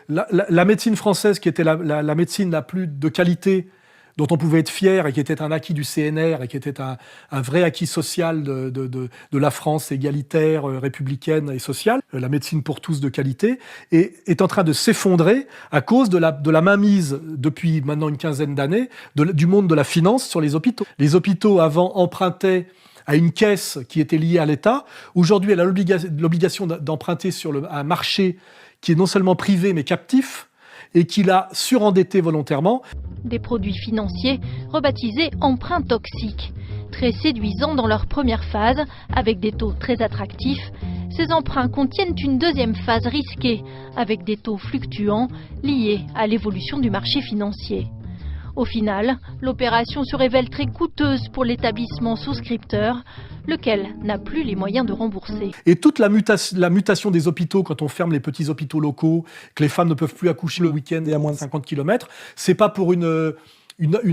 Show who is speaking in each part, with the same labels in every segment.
Speaker 1: la médecine française, qui était la médecine la plus de qualité, dont on pouvait être fier et qui était un acquis du CNR et qui était un vrai acquis social de la France égalitaire, républicaine et sociale, la médecine pour tous de qualité, est en train de s'effondrer à cause de la mainmise depuis maintenant une quinzaine d'années du monde de la finance sur les hôpitaux. Les hôpitaux avant empruntaient à une caisse qui était liée à l'État. Aujourd'hui, elle a l'obligation d'emprunter sur un marché qui est non seulement privé mais captif et qui l'a surendetté volontairement.
Speaker 2: Des produits financiers rebaptisés emprunts toxiques. Très séduisants dans leur première phase, avec des taux très attractifs, ces emprunts contiennent une deuxième phase risquée, avec des taux fluctuants liés à l'évolution du marché financier. Au final, l'opération se révèle très coûteuse pour l'établissement souscripteur, lequel n'a plus les moyens de rembourser.
Speaker 1: Et toute la mutation des hôpitaux, quand on ferme les petits hôpitaux locaux, que les femmes ne peuvent plus accoucher le week-end et à moins de 50 km, c'est pas pour une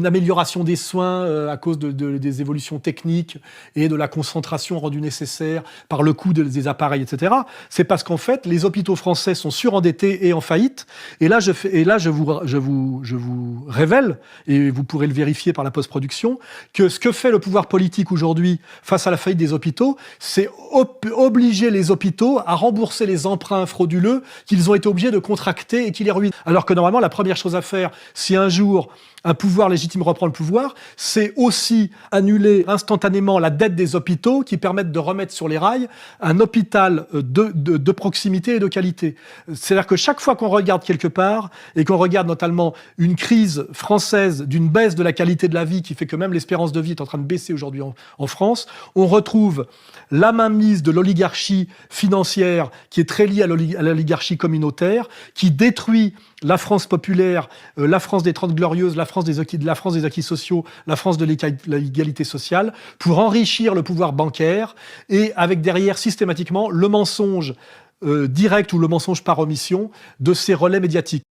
Speaker 1: amélioration des soins à cause des évolutions techniques et de la concentration rendue nécessaire par le coût des appareils, etc. C'est parce qu'en fait, les hôpitaux français sont surendettés et en faillite. Et là, je vous révèle, et vous pourrez le vérifier par la post-production, que ce que fait le pouvoir politique aujourd'hui face à la faillite des hôpitaux, c'est obliger les hôpitaux à rembourser les emprunts frauduleux qu'ils ont été obligés de contracter et qui les ruinent. Alors que normalement, la première chose à faire, si un jour un pouvoir légitime reprend le pouvoir, c'est aussi annuler instantanément la dette des hôpitaux qui permettent de remettre sur les rails un hôpital de proximité et de qualité. C'est-à-dire que chaque fois qu'on regarde quelque part, et qu'on regarde notamment une crise française d'une baisse de la qualité de la vie qui fait que même l'espérance de vie est en train de baisser aujourd'hui en France, on retrouve la mainmise de l'oligarchie financière qui est très liée à l'oligarchie communautaire, qui détruit la France populaire, la France des 30 glorieuses, la France des acquis sociaux, la France de l'égalité sociale, pour enrichir le pouvoir bancaire et avec derrière systématiquement le mensonge direct ou le mensonge par omission de ces relais médiatiques.